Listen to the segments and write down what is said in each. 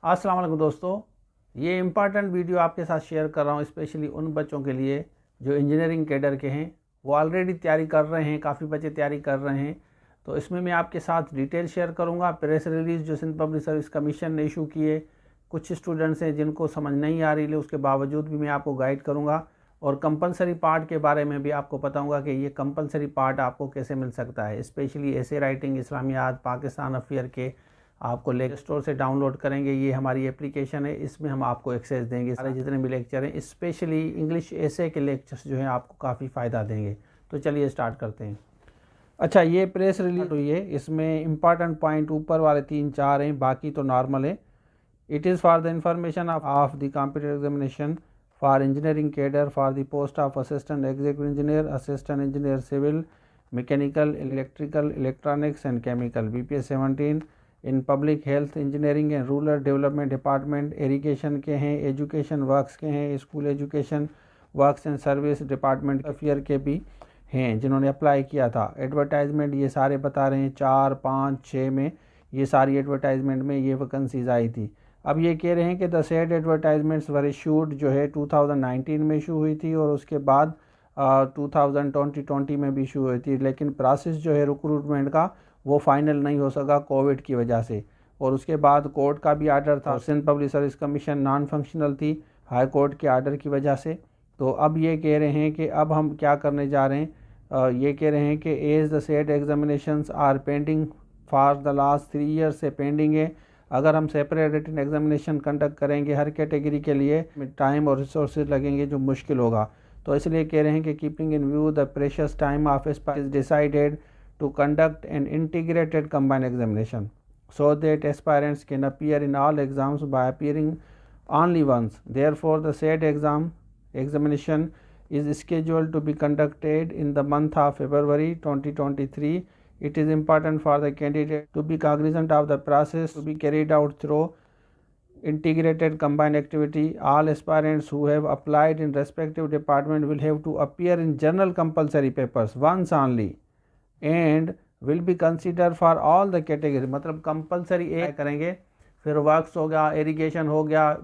अस्सलाम वालेकुम दोस्तों, ये इम्पॉर्टेंट वीडियो आपके साथ शेयर कर रहा हूँ स्पेशली उन बच्चों के लिए जो इंजीनियरिंग कैडर के हैं। वो ऑलरेडी तैयारी कर रहे हैं, काफ़ी बच्चे तैयारी कर रहे हैं। तो इसमें मैं आपके साथ डिटेल शेयर करूँगा। प्रेस रिलीज़ जो सिंध पब्लिक सर्विस कमीशन ने इशू किए, कुछ स्टूडेंट्स हैं जिनको समझ नहीं आ रही है, उसके बावजूद भी मैं आपको गाइड करूँगा। और कंपलसरी पार्ट के बारे में भी आपको बताऊँगा कि ये कंपलसरी पार्ट आपको कैसे मिल सकता है। स्पेशली ऐसे राइटिंग, इस्लामियात, पाकिस्तान अफेयर के आपको लेक्चर स्टोर से डाउनलोड करेंगे। ये हमारी एप्लीकेशन है, इसमें हम आपको एक्सेस देंगे। सारे जितने भी लेक्चर हैं, स्पेशली इंग्लिश एसे के लेक्चर्स जो हैं आपको काफ़ी फ़ायदा देंगे। तो चलिए स्टार्ट करते हैं। अच्छा, ये प्रेस रिलीज हुई है, इसमें इंपॉर्टेंट पॉइंट ऊपर वाले 3-4 हैं, बाकी तो नॉर्मल है। It is for the information of the competitive examination for engineering cadre for the post of assistant executive engineer, assistant engineer civil, mechanical, electrical, electronics and chemical, BPS 17 in public health engineering and rural development department, irrigation के हैं, education works के हैं, school education works and service department affair के भी हैं जिन्होंने apply किया था। एडवर्टाइजमेंट ये सारे बता रहे हैं 4, 5, 6 में ये सारी एडवर्टाइजमेंट में ये वैकेंसीज आई थी। अब ये कह रहे हैं कि the said advertisements were issued जो है 2019 में इशू हुई थी और उसके बाद 2020 में भी इशू हुई थी, लेकिन प्रोसेस जो है रिक्रूटमेंट का वो फाइनल नहीं हो सका कोविड की वजह से। और उसके बाद कोर्ट का भी आर्डर था, Sindh public service commission non functional थी हाई कोर्ट के आर्डर की वजह से। तो अब ये कह रहे हैं कि अब हम क्या करने जा रहे हैं, ये कह रहे हैं कि as the set examinations are pending for the last 3 years से पेंडिंग है। अगर हम सेपरेट रिटन एग्जामिनेशन कंडक्ट करेंगे हर कैटेगरी के लिए टाइम और रिसोर्सेज लगेंगे जो मुश्किल होगा। तो इसलिए कह रहे हैं कि keeping in view the precious time of is decided to conduct an integrated combined examination so that aspirants can appear in all exams by appearing only once. Therefore, the said examination is scheduled to be conducted in the month of February 2023. It is important for the candidate to be cognizant of the process to be carried out through integrated combined activity. All aspirants who have applied in respective department will have to appear in general compulsory papers once only and will be consider for all the category. मतलब compulsory एक करेंगे, फिर works हो गया, irrigation हो गया,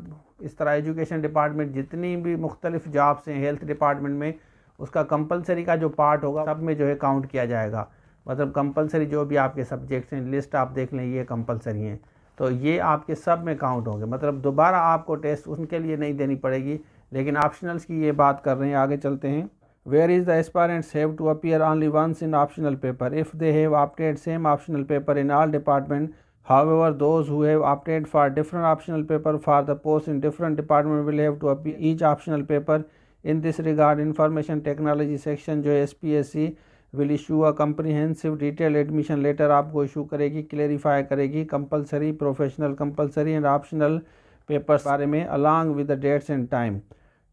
इस तरह एजुकेशन डिपार्टमेंट जितनी भी मुख्तलिफ जॉब्स हैं हेल्थ डिपार्टमेंट में, उसका कंपलसरी का जो पार्ट होगा सब में जो है काउंट किया जाएगा। मतलब कंपलसरी जो भी आपके सब्जेक्ट्स हैं, लिस्ट आप देख लें, ये कंपलसरी हैं, तो ये आपके सब में काउंट होंगे। मतलब दोबारा आपको टेस्ट उनके लिए नहीं देनी पड़ेगी, लेकिन ऑप्शनल्स की ये बात कर रहे हैं। आगे चलते हैं। Where is the aspirants have to appear only once in optional paper if they have opted same optional paper in all department. However, those who have opted for different optional paper for the post in different department will have to appear each optional paper. In this regard, information technology section जो SPSC will issue a comprehensive detailed admission letter आपको issue करेगी, clarify करेगी compulsory, professional, compulsory and optional papers बारे में along with the dates and time।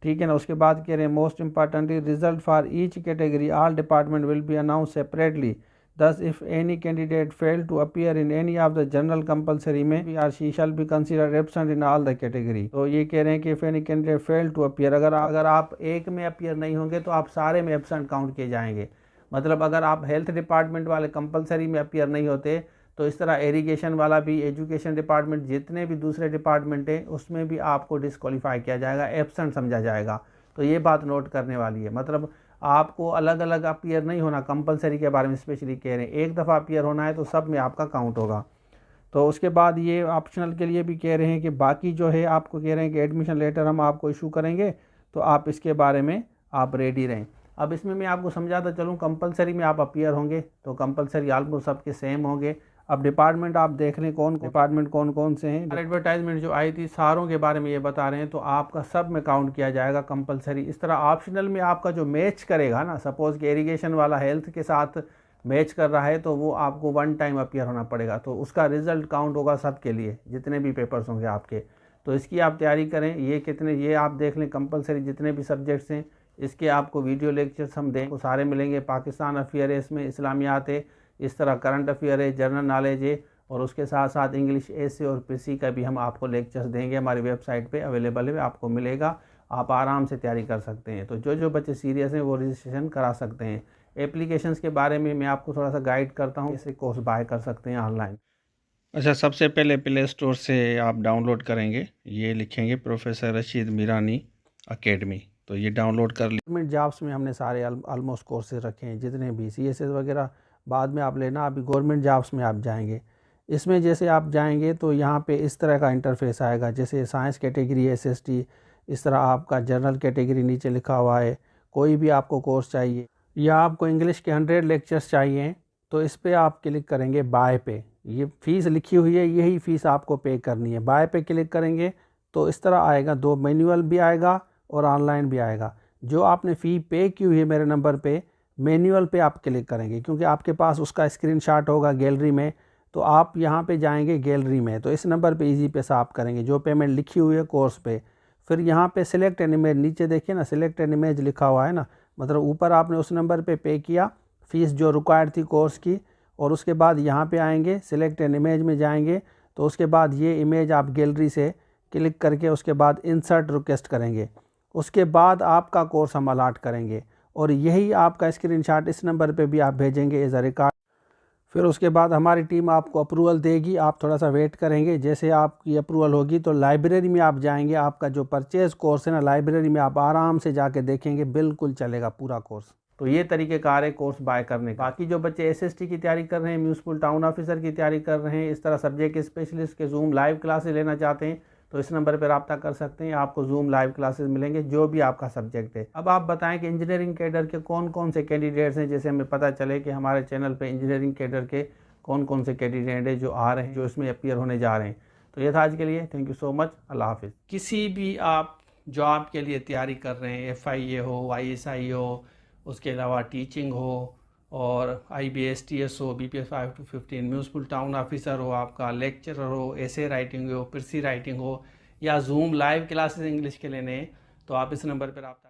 ठीक है ना। उसके बाद कह रहे हैं most importantly result for each category all department will be announce separately. Thus if any candidate fail to appear in any of the general compulsory में or she shall be considered absent in all the category. तो ये कह रहे हैं कि if any candidate fail to appear, अगर आप एक में अपीयर नहीं होंगे तो आप सारे में एब्सेंट काउंट किए जाएंगे। मतलब अगर आप हेल्थ डिपार्टमेंट वाले कंपलसरी में अपीयर नहीं होते तो इस तरह इरिगेशन वाला भी, एजुकेशन डिपार्टमेंट, जितने भी दूसरे डिपार्टमेंट हैं उसमें भी आपको डिस्क्वालीफाई किया जाएगा, एब्सेंट समझा जाएगा। तो ये बात नोट करने वाली है। मतलब आपको अलग अलग अपीयर नहीं होना, कंपलसरी के बारे में स्पेशली कह रहे हैं। एक दफ़ा अपीयर होना है तो सब में आपका काउंट होगा। तो उसके बाद ये ऑप्शनल के लिए भी कह रहे हैं कि बाकी जो है आपको कह रहे हैं कि एडमिशन लेटर हम आपको इशू करेंगे, तो आप इसके बारे में आप रेडी रहें। अब इसमें मैं आपको समझाता चलूँ, कंपलसरी में आप अपीयर होंगे तो कंपलसरी ऑलमोस्ट सबके सेम होंगे। अब डिपार्टमेंट आप देख लें कौन कौन से हैं। एडवर्टाइजमेंट जो आई थी सारों के बारे में ये बता रहे हैं, तो आपका सब में काउंट किया जाएगा कंपलसरी। इस तरह ऑप्शनल में आपका जो मैच करेगा ना, सपोज़ कि इरिगेशन वाला हेल्थ के साथ मैच कर रहा है तो वो आपको 1 टाइम अपीयर होना पड़ेगा, तो उसका रिजल्ट काउंट होगा सबके लिए जितने भी पेपर्स होंगे आपके। तो इसकी आप तैयारी करें। ये आप देख लें कंपलसरी जितने भी सब्जेक्ट्स हैं, इसके आपको वीडियो लेक्चर्स हम दें, वो सारे मिलेंगे। पाकिस्तान अफेयर है, इसमें इस्लामियात है, इस तरह करंट अफेयर है, जनरल नॉलेज है, और उसके साथ साथ इंग्लिश एसे और पीसी का भी हम आपको लेक्चर्स देंगे। हमारी वेबसाइट पे अवेलेबल है, आपको मिलेगा, आप आराम से तैयारी कर सकते हैं। तो जो बच्चे सीरियस हैं वो रजिस्ट्रेशन करा सकते हैं। एप्लीकेशंस के बारे में मैं आपको थोड़ा सा गाइड करता हूँ, इसे कोर्स बाय कर सकते हैं ऑनलाइन। अच्छा, सबसे पहले प्ले स्टोर से आप डाउनलोड करेंगे, ये लिखेंगे प्रोफेसर रशीद मीरानी एकेडमी, तो ये डाउनलोड कर ली। गवर्नमेंट जॉब्स में हमने सारे ऑलमोस्ट कोर्सेज रखे हैं जितने भी CSS वगैरह बाद में आप लेना, अभी गवर्नमेंट जॉब्स में आप जाएंगे। इसमें जैसे आप जाएंगे तो यहाँ पे इस तरह का इंटरफेस आएगा, जैसे साइंस कैटेगरी SST, इस तरह आपका जनरल कैटेगरी नीचे लिखा हुआ है। कोई भी आपको कोर्स चाहिए या आपको इंग्लिश के 100 लेक्चर्स चाहिए तो इस पर आप क्लिक करेंगे बाय पे, ये फ़ीस लिखी हुई है, यही फ़ीस आपको पे करनी है। बाय पे क्लिक करेंगे तो इस तरह आएगा, 2 मैनुअल भी आएगा और ऑनलाइन भी आएगा। जो आपने फ़ी पे की हुई है मेरे नंबर पे, मैनुअल पे आप क्लिक करेंगे क्योंकि आपके पास उसका स्क्रीनशॉट होगा गैलरी में, तो आप यहाँ पे जाएंगे गैलरी में, तो इस नंबर पे इजी पे साफ करेंगे जो पेमेंट लिखी हुई है कोर्स पे। फिर यहाँ पे सिलेक्ट एन इमेज, नीचे देखिए ना सिलेक्ट एन इमेज लिखा हुआ है ना, मतलब ऊपर आपने उस नंबर पे किया फ़ीस जो रिक्वायर्ड थी कोर्स की, और उसके बाद यहाँ पे आएंगे सिलेक्ट एन इमेज में जाएंगे, तो उसके बाद ये इमेज आप गैलरी से क्लिक करके उसके बाद इंसर्ट रिक्वेस्ट करेंगे, उसके बाद आपका कोर्स हम अलाट करेंगे और यही आपका स्क्रीनशॉट इस नंबर पे भी आप भेजेंगे एज अ रिकॉर्ड। फिर उसके बाद हमारी टीम आपको अप्रूवल देगी, आप थोड़ा सा वेट करेंगे। जैसे आपकी अप्रूवल होगी तो लाइब्रेरी में आप जाएंगे, आपका जो परचेज़ कोर्स है ना लाइब्रेरी में आप आराम से जाके देखेंगे, बिल्कुल चलेगा पूरा कोर्स। तो ये तरीक़ेकार है कोर्स बाय करने का। बाकी जो बच्चे SST की तैयारी कर रहे हैं, म्यूनसिपल टाउन ऑफिसर की तैयारी कर रहे हैं, इस तरह सब्जेक्ट स्पेशलिस्ट के जूम लाइव क्लासेस लेना चाहते हैं तो इस नंबर पर रब्ता कर सकते हैं, आपको जूम लाइव क्लासेस मिलेंगे जो भी आपका सब्जेक्ट है। अब आप बताएं कि इंजीनियरिंग कैडर के कौन कौन से कैंडिडेट्स हैं, जैसे हमें पता चले कि हमारे चैनल पे इंजीनियरिंग कैडर के कौन कौन से कैंडिडेट हैं जो आ रहे हैं, जो इसमें अपीयर होने जा रहे हैं। तो ये था आज के लिए, थैंक यू सो मच, अल्लाह हाफिज़। किसी भी आप जॉब के लिए तैयारी कर रहे हैं, FIA हो, ISI हो, उसके अलावा टीचिंग हो, और IBS TS हो, BPS 5 to 15, municipal town officer हो, आपका लेक्चरर हो, एसे राइटिंग हो, पिरसी राइटिंग हो, या जूम लाइव क्लासेस इंग्लिश के लेने हैं, तो आप इस नंबर पर रब्ता